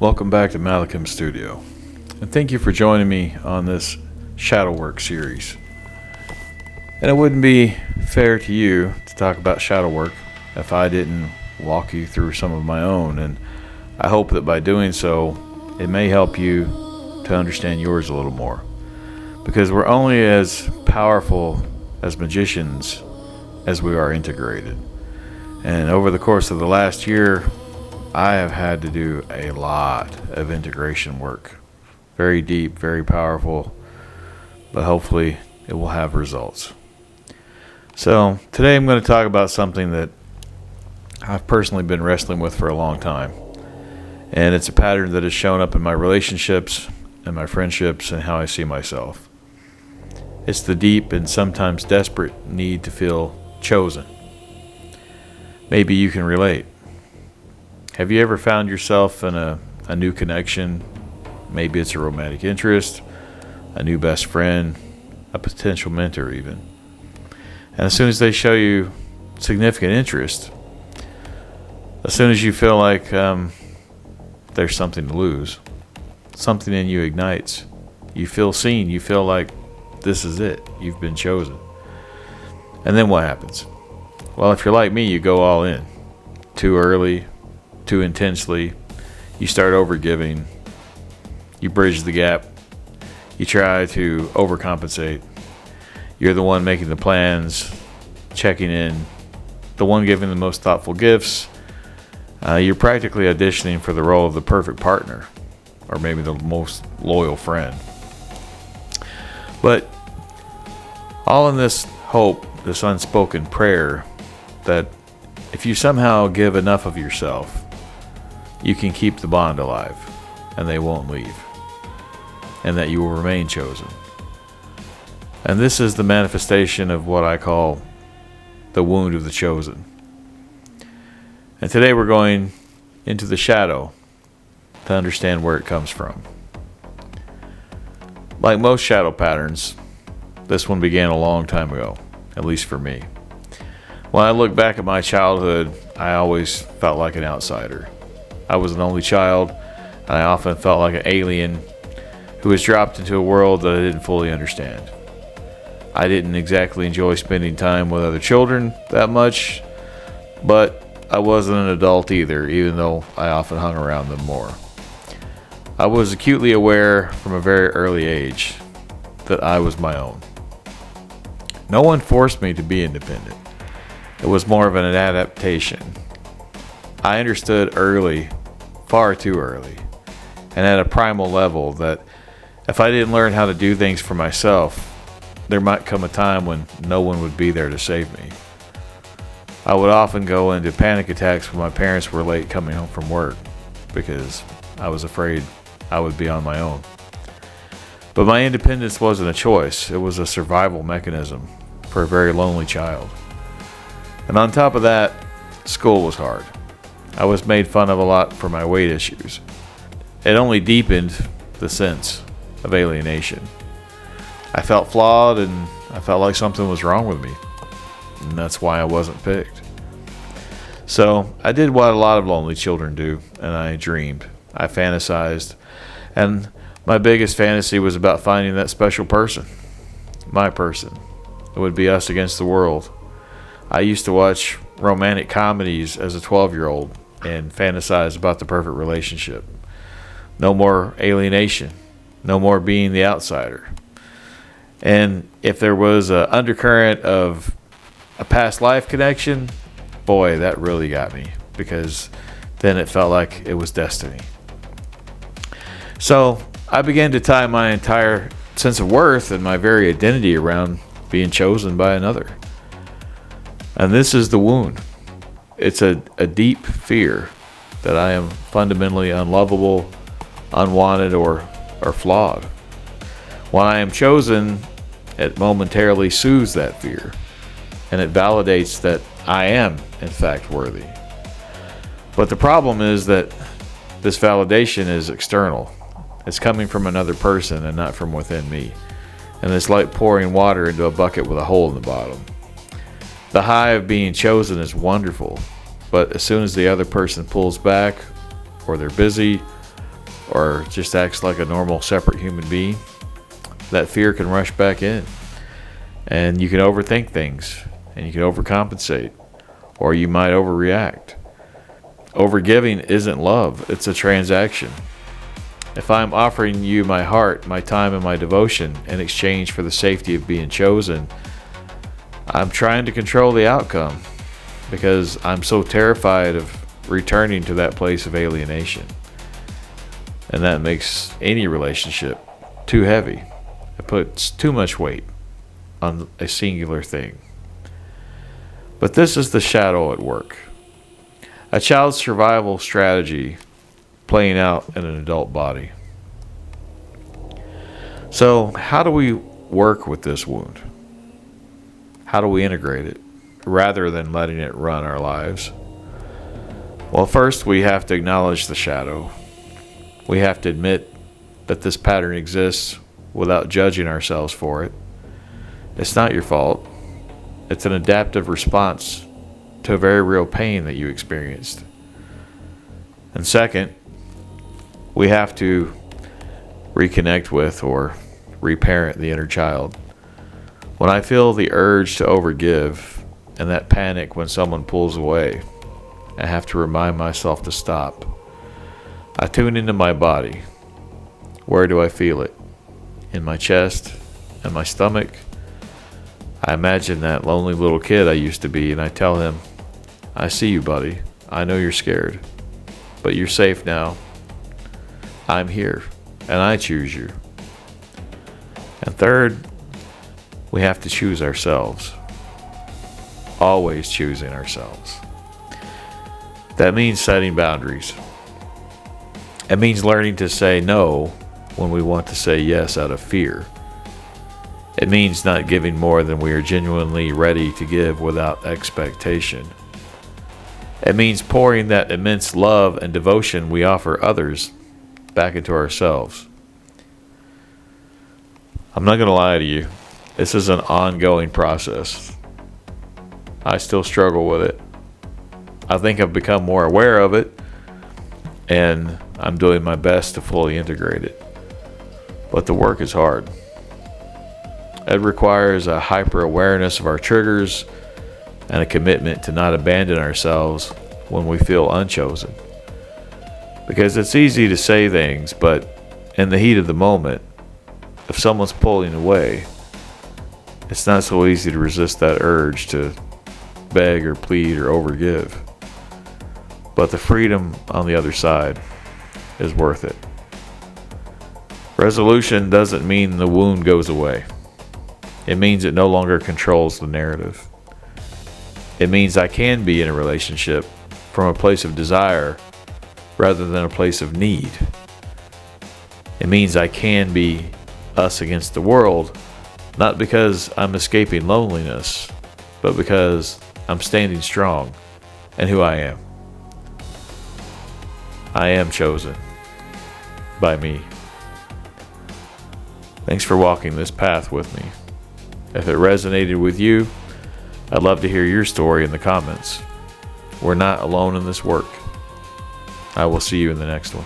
Welcome back to Malakhem Studio, and thank you for joining me on this shadow work series. And it wouldn't be fair to you to talk about shadow work if I didn't walk you through some of my own, and I hope that by doing so it may help you to understand yours a little more, because we're only as powerful as magicians as we are integrated. And over the course of the last year, I have had to do a lot of integration work. Very deep, very powerful, but hopefully it will have results. So today I'm going to talk about something that I've personally been wrestling with for a long time. And it's a pattern that has shown up in my relationships and my friendships and how I see myself. It's the deep and sometimes desperate need to feel chosen. Maybe you can relate. Have you ever found yourself in a new connection? Maybe it's a romantic interest, a new best friend, a potential mentor even. And as soon as they show you significant interest, as soon as you feel like there's something to lose, something in you ignites. You feel seen. You feel like this is it. You've been chosen. And then what happens? Well, if you're like me, you go all in. Too early, too intensely. You start overgiving. You bridge the gap. You try to overcompensate. You're the one making the plans, checking in, the one giving the most thoughtful gifts. You're practically auditioning for the role of the perfect partner, or maybe the most loyal friend. But all in this hope, this unspoken prayer, that if you somehow give enough of yourself, you can keep the bond alive and they won't leave, and that you will remain chosen. And this is the manifestation of what I call the wound of the chosen. And today we're going into the shadow to understand where it comes from. Like most shadow patterns, this one began a long time ago, at least for me. When I look back at my childhood, I always felt like an outsider. I was an only child, and I often felt like an alien who was dropped into a world that I didn't fully understand. I didn't exactly enjoy spending time with other children that much, but I wasn't an adult either, even though I often hung around them more. I was acutely aware from a very early age that I was my own. No one forced me to be independent. It was more of an adaptation. I understood early, far too early, and at a primal level, that if I didn't learn how to do things for myself, there might come a time when no one would be there to save me. I would often go into panic attacks when my parents were late coming home from work because I was afraid I would be on my own. But my independence wasn't a choice. It was a survival mechanism for a very lonely child. And on top of that, school was hard. I was made fun of a lot for my weight issues. It only deepened the sense of alienation. I felt flawed, and I felt like something was wrong with me. And that's why I wasn't picked. So I did what a lot of lonely children do, and I dreamed. I fantasized. And my biggest fantasy was about finding that special person. My person. It would be us against the world. I used to watch romantic comedies as a 12-year-old and fantasize about the perfect relationship. No more alienation. No more being the outsider. And if there was an undercurrent of a past life connection, boy, that really got me, because then it felt like it was destiny. So I began to tie my entire sense of worth and my very identity around being chosen by another. And this is the wound. It's a deep fear that I am fundamentally unlovable, unwanted, or flawed. When I am chosen, it momentarily soothes that fear, and it validates that I am, in fact, worthy. But the problem is that this validation is external. It's coming from another person and not from within me. And it's like pouring water into a bucket with a hole in the bottom. The high of being chosen is wonderful, but as soon as the other person pulls back, or they're busy, or just acts like a normal separate human being, that fear can rush back in. And you can overthink things, and you can overcompensate, or you might overreact. Overgiving isn't love, it's a transaction. If I'm offering you my heart, my time, and my devotion in exchange for the safety of being chosen, I'm trying to control the outcome because I'm so terrified of returning to that place of alienation. And that makes any relationship too heavy. It puts too much weight on a singular thing. But this is the shadow at work. A child's survival strategy playing out in an adult body. So, how do we work with this wound? How do we integrate it rather than letting it run our lives? Well, first we have to acknowledge the shadow. We have to admit that this pattern exists without judging ourselves for it. It's not your fault. It's an adaptive response to a very real pain that you experienced. And second, we have to reconnect with or reparent the inner child. When I feel the urge to overgive and that panic when someone pulls away, I have to remind myself to stop. I tune into my body. Where do I feel it? In my chest? In my stomach? I imagine that lonely little kid I used to be, and I tell him, I see you, buddy. I know you're scared, but you're safe now. I'm here, and I choose you. And third, we have to choose ourselves. Always choosing ourselves. That means setting boundaries. It means learning to say no when we want to say yes out of fear. It means not giving more than we are genuinely ready to give without expectation. It means pouring that immense love and devotion we offer others back into ourselves. I'm not going to lie to you. This is an ongoing process. I still struggle with it. I think I've become more aware of it, and I'm doing my best to fully integrate it. But the work is hard. It requires a hyper-awareness of our triggers and a commitment to not abandon ourselves when we feel unchosen. Because it's easy to say things, but in the heat of the moment, if someone's pulling away, it's not so easy to resist that urge to beg or plead or overgive. But the freedom on the other side is worth it. Resolution doesn't mean the wound goes away. It means it no longer controls the narrative. It means I can be in a relationship from a place of desire rather than a place of need. It means I can be us against the world, not because I'm escaping loneliness, but because I'm standing strong in who I am. I am chosen by me. Thanks for walking this path with me. If it resonated with you, I'd love to hear your story in the comments. We're not alone in this work. I will see you in the next one.